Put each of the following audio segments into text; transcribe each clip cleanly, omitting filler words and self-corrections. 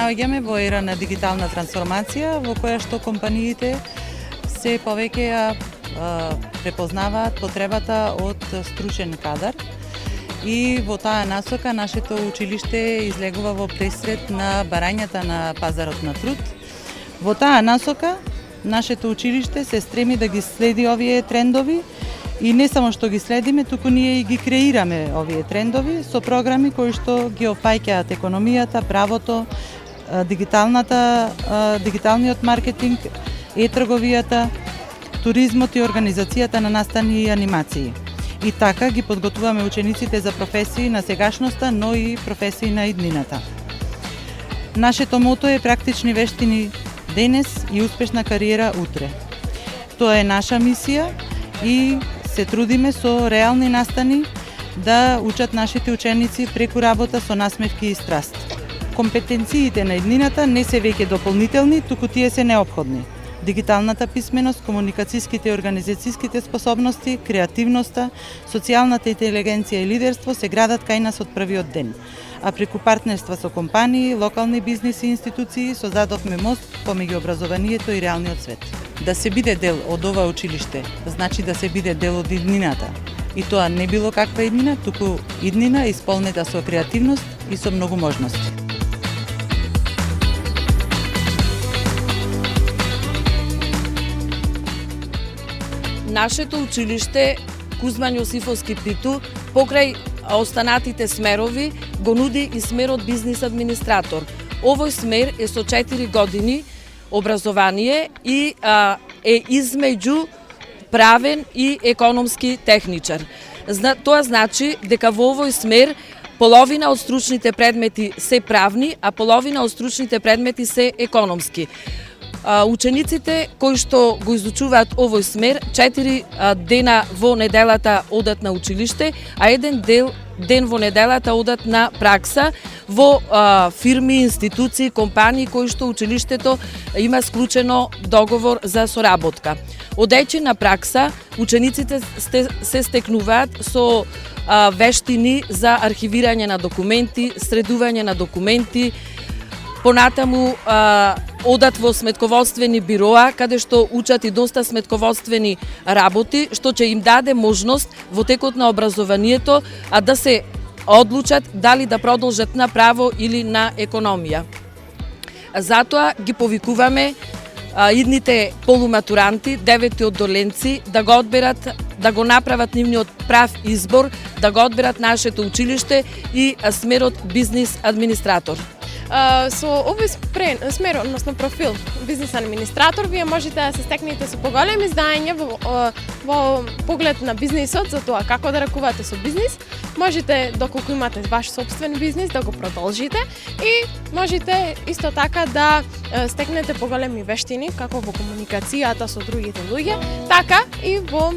наоѓаме во ера на дигитална трансформација, во која што компаниите се повеќе препознаваат потребата од стручен кадар и во таа насока нашето училиште излегува во пресред на барањата на пазарот на труд. Во таа насока нашето училиште се стреми да ги следи овие трендови и не само што ги следиме, туку ние и ги креираме овие трендови со програми кои што ги опфаќаат економијата, правото, дигиталниот маркетинг, трговијата, туризмот и организацијата на настани и анимации. И така ги подготвуваме учениците за професии на сегашноста, но и професии на иднината. Нашето мото е практични вештини денес и успешна кариера утре. Тоа е наша мисија и се трудиме со реални настани да учат нашите ученици преку работа со насмевки и страст. Компетенциите на иднината не се веќе дополнителни, туку тие се неопходни. Дигиталната писменост, комуникацијските и организацијските способности, креативноста, социјалната интелигенција и лидерство се градат кај нас од првиот ден. А преку партнерства со компании, локални бизниси и институции создадовме мост помеѓу образованието и реалниот свет. Да се биде дел од ова училиште, значи да се биде дел од иднината. И тоа не било каква иднина, туку иднина исполнета со креативност и со многу можности. Нашето училиште Кузман Јосифовски Титу покрај останатите смерови го нуди и смерот бизнис администратор. Овој смер е со 4 години образование и е измеѓу правен и економски техничар. Тоа значи дека во овој смер половина од стручните предмети се правни, а половина од стручните предмети се економски. Учениците кои што го изучуваат овој смер, 4 дена во неделата одат на училиште, а еден ден во неделата одат на пракса во фирми, институции, компании кои што училиштето има склучено договор за соработка. Одејќи на пракса, учениците се стекнуваат со вештини за архивирање на документи, средување на документи, понатаму одат во сметководствени бироа, каде што учат и доста сметководствени работи, што ќе им даде можност во текот на образованието да се одлучат дали да продолжат на право или на економија. Затоа ги повикуваме идните полуматуранти, 9 одоленци, да го одберат, да го направат нивниот прав избор, да го одберат нашето училиште и смерот бизнис администратор. Со овој смер, односно профил бизнис администратор, вие можете да се стекнете со поголеми знаења во поглед на бизнисот, за тоа како да ракувате со бизнис. Можете, доколку имате ваш собствен бизнис, да го продолжите и можете исто така да стекнете поголеми вештини, како во комуникацијата со другите луѓе, така и во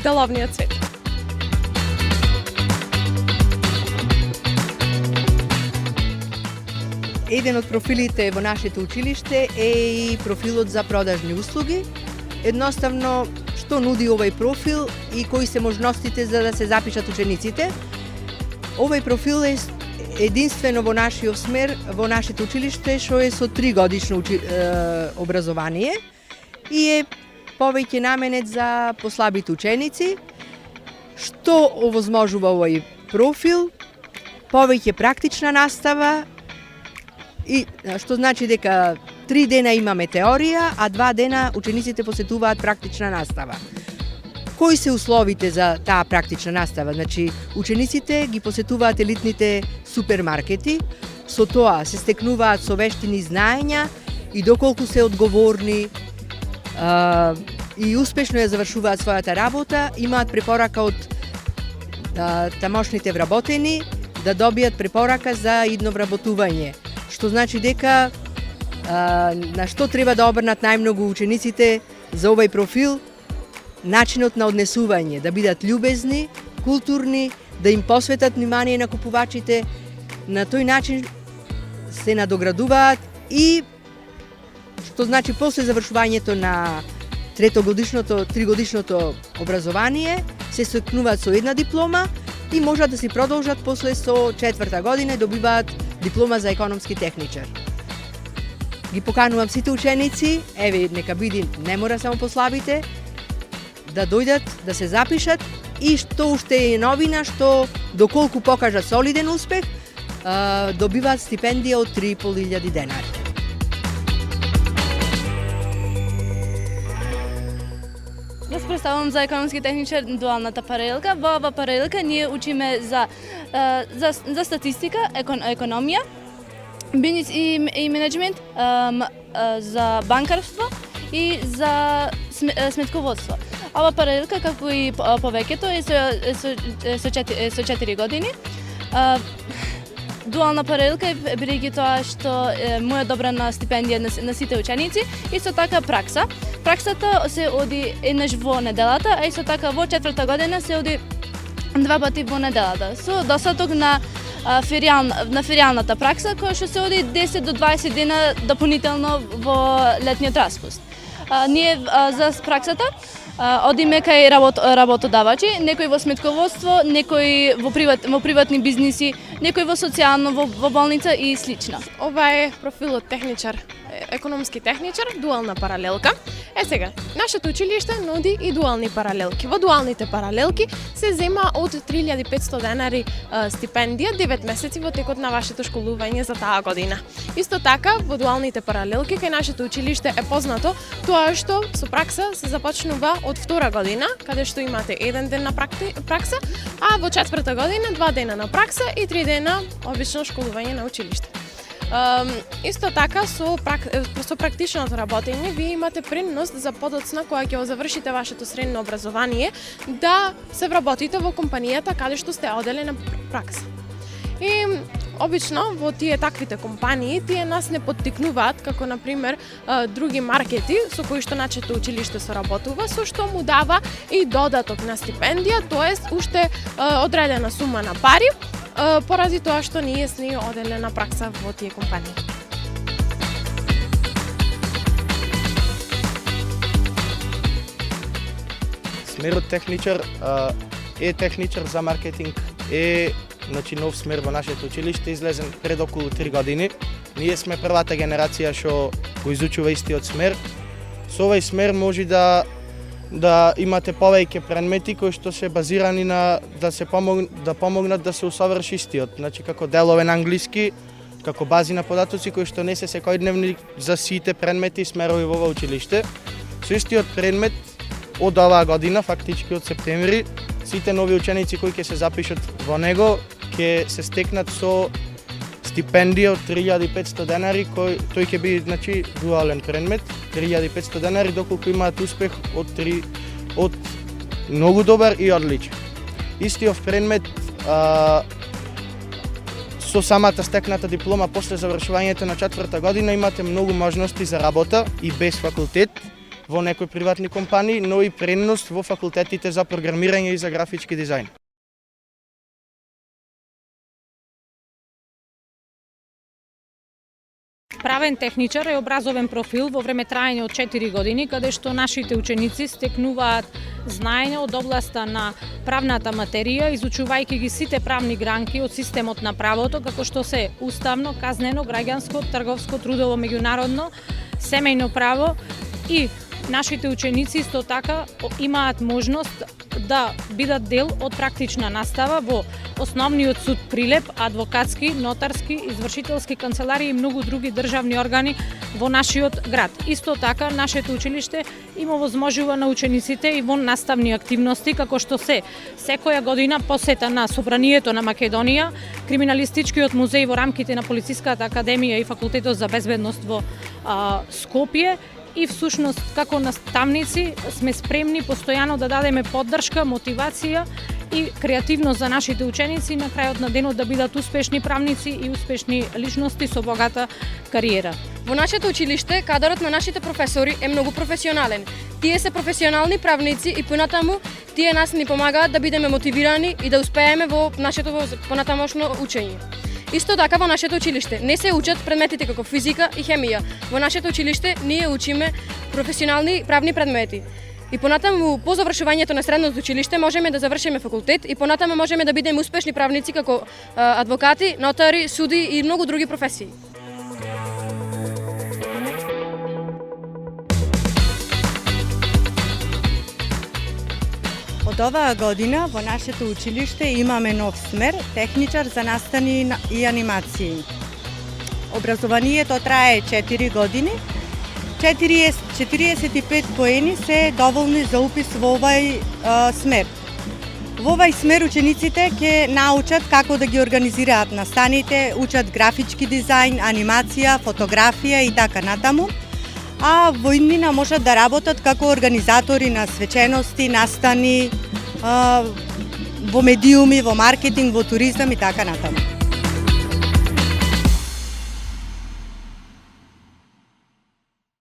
деловниот свет. Еден од профилите во нашето училиште е и профилот за продажни услуги. Едноставно, што нуди овој профил и кои се можностите за да се запишат учениците. Овој профил е единствено во нашиот смер, во нашето училиште, што е со 3 годишно образование и е повеќе наменет за послабите ученици. Што овозможува овој профил? Повеќе практична настава, и што значи дека 3 дена имаме теорија, а 2 дена учениците посетуваат практична настава. Кои се условите за таа практична настава? Значи, учениците ги посетуваат елитните супермаркети, со тоа се стекнуваат со вештини знаења и доколку се одговорни и успешно ја завршуваат својата работа, имаат препорака од тамошните вработени да добијат препорака за идно вработување. Што значи дека на што треба да обрнат најмногу учениците за овој профил? Начинот на однесување, да бидат љубезни, културни, да им посветат внимание на купувачите. На тој начин се надоградуваат и што значи после завршувањето на тригодишното образование се стекнуваат со една диплома и можат да си продолжат после со 4-та година и добиваат диплома за економски техничар. Ги поканувам сите ученици, еве нека биде, не мора само послабите, да дојдат, да се запишат и што уште е новина, што доколку покажат солиден успех, добиваат стипендија од 3.500 денари. Јас представувам за економски техничар дуалната паралелка. Во оваа паралелка ние учиме за статистика, економија, бизнис и менеджмент, за банкарство и за сметководство. Ова паралелка, како и повеќето, е со 4 години. Дуална паралелка е бидејќи тоа што му е добрана стипендија на сите ученици, исто така пракса. Праксата се оди еднаш во неделата, а исто така во 4-та година се оди 2 пати во неделата. Со досаток на феријалната пракса, која што се оди 10 до 20 дена дополнително во летниот распуст. Ние за праксата одиме кај работодавачи, некои во сметководство, некои во приватни бизниси, некои во социјално, во болница и слично. Ова е профилот техничар, економски техничар, дуална паралелка. Сега, нашето училиште нуди и дуални паралелки. Во дуалните паралелки се зема од 3500 денари стипендија 9 месеци во текот на вашето школување за таа година. Исто така, во дуалните паралелки кај нашето училиште е познато тоа што со пракса се започнува од 2 година, каде што имате 1 ден на пракса, а во 4-та година 2 дена на пракса и 3 дена обично школување на училиште. Исто така со практичното работење вие имате принос за подоцна кога ќе завршите вашето средно образование да се вработите во компанијата каде што сте одели на пракса. И обично во тие таквите компании тие нас не поттикнуваат како на пример други маркети со кои што нашето училиште соработува, со што му дава и додаток на стипендија, тоест уште одредена сума на пари поради тоа што ние сме оделе на пракса во тие компании. Смерот техничар е техничар за маркетинг, е нов смер во нашето училиште, излезен пред околу 3 години. Ние сме првата генерација што го изучува истиот смер. Со овој смер може да имате повеќе предмети кои што се базирани на да помогнат да се усоврши истиот, значи како делове на англиски, како бази на податоци кои што не се секојдневни за сите предмети и смерови во ова училиште. Со истиот предмет од оваа година, фактички од септември, сите нови ученици кои ќе се запишат во него ќе се стекнат со стипендија од 3500 денари, тој ќе биде значи дуален предмет, 3500 денари доколку имаат успех од многу добар и одличен. Истиот предмет со самата стекната диплома после завршувањето на 4-та година имате многу можности за работа и без факултет во некои приватни компании, но и предност во факултетите за програмирање и за графички дизајн. Правен техничар е образовен профил во време траење од 4 години, каде што нашите ученици стекнуваат знаење од областа на правната материја, изучувајќи ги сите правни гранки од системот на правото, како што се уставно, казнено, граѓанско, трговско, трудово, меѓународно, семејно право, и нашите ученици исто така имаат можност да бидат дел од практична настава во Основниот суд Прилеп, адвокатски, нотарски, извршителски канцеларии и многу други државни органи во нашиот град. Исто така, нашето училиште има возможува на учениците и во наставни активности, како што се секоја година посета на Собранието на Македонија, Криминалистичкиот музеј во рамките на Полициската академија и Факултетот за безбедност во Скопје. И всушност, како наставници, сме спремни постојано да дадеме поддршка, мотивација и креативност за нашите ученици на крајот на денот да бидат успешни правници и успешни личности со богата кариера. Во нашето училиште, кадрот на нашите професори е многу професионален. Тие се професионални правници и понатаму тие нас ни помагаат да бидеме мотивирани и да успееме во нашето понатамошно учење. Исто така во нашето училиште не се учат предметите како физика и хемија. Во нашето училиште ние учиме професионални правни предмети. И понатаму по завршувањето на средното училиште можеме да завршиме факултет и понатаму можеме да бидеме успешни правници како адвокати, нотари, суди и многу други професии. Од оваа година во нашето училиште имаме нов смер, техничар за настани и анимации. Образованието трае 4 години. 45 поени се доволни за упис во овај смер. Во овај смер учениците ќе научат како да ги организираат настаните, учат графички дизајн, анимација, фотографија и така натаму. А во иднина можат да работат како организатори на свечености, настани, во медиуми, во маркетинг, во туризам и така натаму.